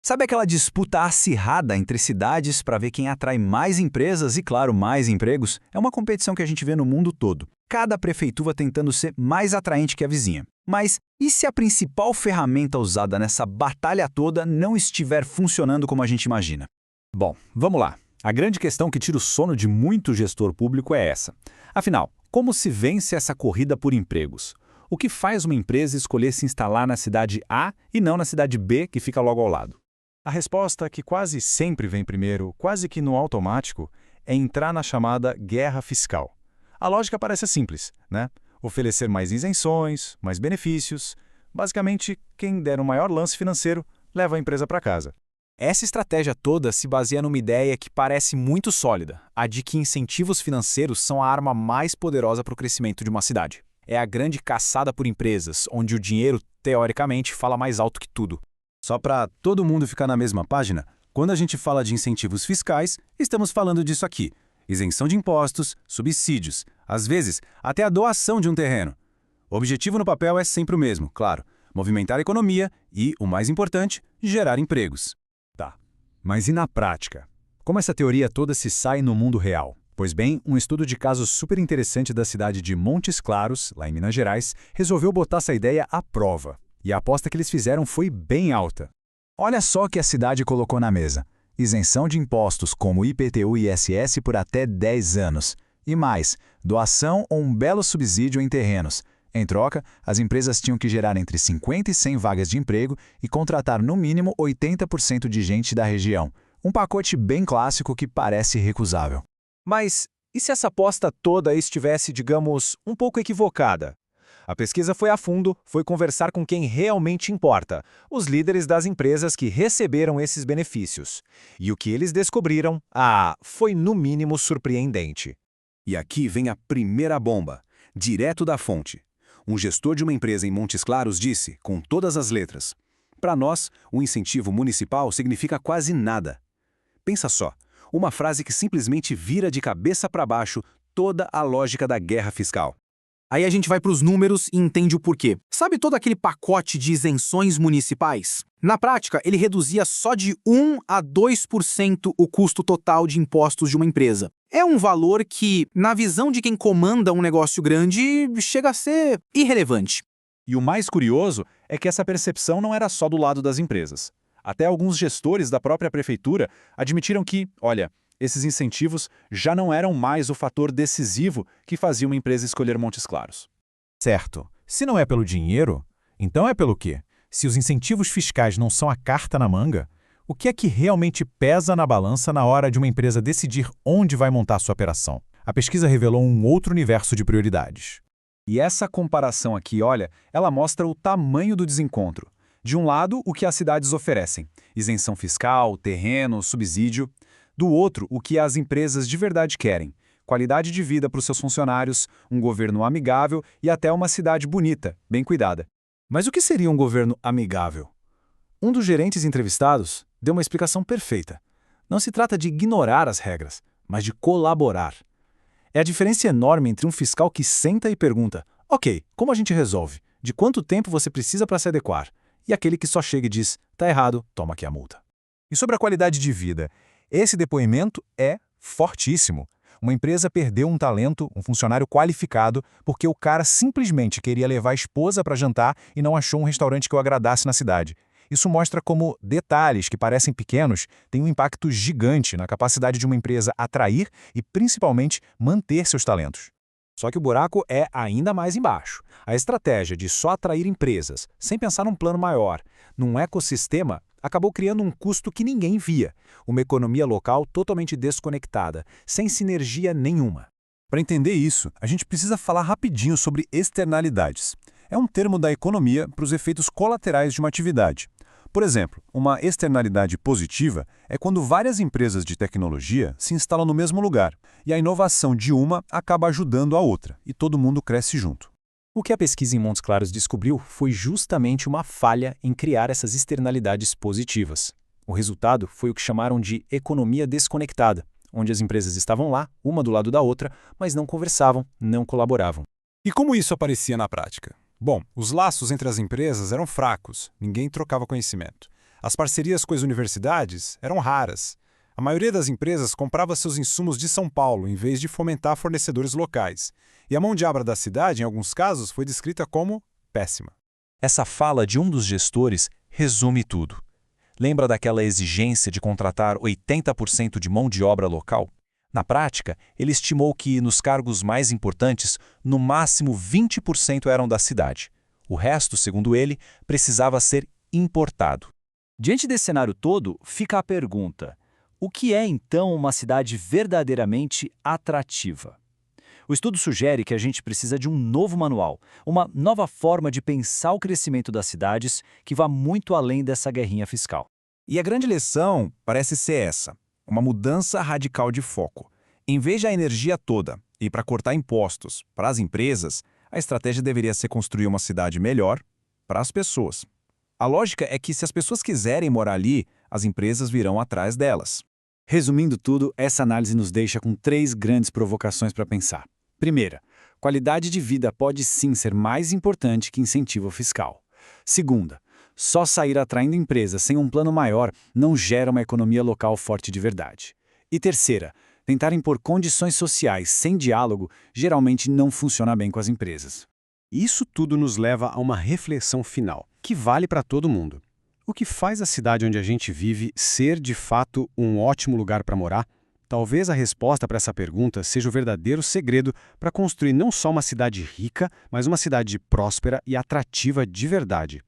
Sabe aquela disputa acirrada entre cidades para ver quem atrai mais empresas e, claro, mais empregos? É uma competição que a gente vê no mundo todo. Cada prefeitura tentando ser mais atraente que a vizinha. Mas e se a principal ferramenta usada nessa batalha toda não estiver funcionando como a gente imagina? Bom, vamos lá. A grande questão que tira o sono de muito gestor público é essa. Afinal, como se vence essa corrida por empregos? O que faz uma empresa escolher se instalar na cidade A e não na cidade B, que fica logo ao lado? A resposta, que quase sempre vem primeiro, quase que no automático, é entrar na chamada guerra fiscal. A lógica parece simples, né? Oferecer mais isenções, mais benefícios. Basicamente, quem der o maior lance financeiro leva a empresa para casa. Essa estratégia toda se baseia numa ideia que parece muito sólida, a de que incentivos financeiros são a arma mais poderosa para o crescimento de uma cidade. É a grande caçada por empresas, onde o dinheiro, teoricamente, fala mais alto que tudo. Só para todo mundo ficar na mesma página, quando a gente fala de incentivos fiscais, estamos falando disso aqui. Isenção de impostos, subsídios, às vezes até a doação de um terreno. O objetivo no papel é sempre o mesmo, claro, movimentar a economia e, o mais importante, gerar empregos. Tá, mas e na prática? Como essa teoria toda se sai no mundo real? Pois bem, um estudo de caso super interessante da cidade de Montes Claros, lá em Minas Gerais, resolveu botar essa ideia à prova. E a aposta que eles fizeram foi bem alta. Olha só o que a cidade colocou na mesa. Isenção de impostos como IPTU e ISS por até 10 anos. E mais, doação ou um belo subsídio em terrenos. Em troca, as empresas tinham que gerar entre 50 e 100 vagas de emprego e contratar no mínimo 80% de gente da região. Um pacote bem clássico que parece recusável. Mas e se essa aposta toda estivesse, digamos, um pouco equivocada? A pesquisa foi a fundo, foi conversar com quem realmente importa, os líderes das empresas que receberam esses benefícios. E o que eles descobriram, foi no mínimo surpreendente. E aqui vem a primeira bomba, direto da fonte. Um gestor de uma empresa em Montes Claros disse, com todas as letras, para nós, o incentivo municipal significa quase nada. Pensa só, uma frase que simplesmente vira de cabeça para baixo toda a lógica da guerra fiscal. Aí a gente vai para os números e entende o porquê. Sabe todo aquele pacote de isenções municipais? Na prática, ele reduzia só de 1 a 2% o custo total de impostos de uma empresa. É um valor que, na visão de quem comanda um negócio grande, chega a ser irrelevante. E o mais curioso é que essa percepção não era só do lado das empresas. Até alguns gestores da própria prefeitura admitiram que, olha, esses incentivos já não eram mais o fator decisivo que fazia uma empresa escolher Montes Claros. Certo. Se não é pelo dinheiro, então é pelo quê? Se os incentivos fiscais não são a carta na manga, o que é que realmente pesa na balança na hora de uma empresa decidir onde vai montar sua operação? A pesquisa revelou um outro universo de prioridades. E essa comparação aqui, olha, ela mostra o tamanho do desencontro. De um lado, o que as cidades oferecem, isenção fiscal, terreno, subsídio. Do outro, o que as empresas de verdade querem, qualidade de vida para os seus funcionários, um governo amigável e até uma cidade bonita, bem cuidada. Mas o que seria um governo amigável? Um dos gerentes entrevistados deu uma explicação perfeita. Não se trata de ignorar as regras, mas de colaborar. É a diferença enorme entre um fiscal que senta e pergunta, ok, como a gente resolve? De quanto tempo você precisa para se adequar? E aquele que só chega e diz, tá errado, toma aqui a multa. E sobre a qualidade de vida? Esse depoimento é fortíssimo. Uma empresa perdeu um talento, um funcionário qualificado, porque o cara simplesmente queria levar a esposa para jantar e não achou um restaurante que o agradasse na cidade. Isso mostra como detalhes que parecem pequenos têm um impacto gigante na capacidade de uma empresa atrair e, principalmente, manter seus talentos. Só que o buraco é ainda mais embaixo. A estratégia de só atrair empresas, sem pensar num plano maior, num ecossistema, acabou criando um custo que ninguém via, uma economia local totalmente desconectada, sem sinergia nenhuma. Para entender isso, a gente precisa falar rapidinho sobre externalidades. É um termo da economia para os efeitos colaterais de uma atividade. Por exemplo, uma externalidade positiva é quando várias empresas de tecnologia se instalam no mesmo lugar, e a inovação de uma acaba ajudando a outra, e todo mundo cresce junto. O que a pesquisa em Montes Claros descobriu foi justamente uma falha em criar essas externalidades positivas. O resultado foi o que chamaram de economia desconectada, onde as empresas estavam lá, uma do lado da outra, mas não conversavam, não colaboravam. E como isso aparecia na prática? Bom, os laços entre as empresas eram fracos, ninguém trocava conhecimento. As parcerias com as universidades eram raras. A maioria das empresas comprava seus insumos de São Paulo, em vez de fomentar fornecedores locais. E a mão de obra da cidade, em alguns casos, foi descrita como péssima. Essa fala de um dos gestores resume tudo. Lembra daquela exigência de contratar 80% de mão de obra local? Na prática, ele estimou que, nos cargos mais importantes, no máximo 20% eram da cidade. O resto, segundo ele, precisava ser importado. Diante desse cenário todo, fica a pergunta: o que é então uma cidade verdadeiramente atrativa? O estudo sugere que a gente precisa de um novo manual, uma nova forma de pensar o crescimento das cidades que vá muito além dessa guerrinha fiscal. E a grande lição parece ser essa: uma mudança radical de foco. Em vez de a energia toda ir para cortar impostos para as empresas, a estratégia deveria ser construir uma cidade melhor para as pessoas. A lógica é que se as pessoas quiserem morar ali, as empresas virão atrás delas. Resumindo tudo, essa análise nos deixa com 3 grandes provocações para pensar. Primeira, qualidade de vida pode sim ser mais importante que incentivo fiscal. Segunda, só sair atraindo empresas sem um plano maior não gera uma economia local forte de verdade. E terceira, tentar impor condições sociais sem diálogo geralmente não funciona bem com as empresas. Isso tudo nos leva a uma reflexão final, que vale para todo mundo. O que faz a cidade onde a gente vive ser, de fato, um ótimo lugar para morar? Talvez a resposta para essa pergunta seja o verdadeiro segredo para construir não só uma cidade rica, mas uma cidade próspera e atrativa de verdade.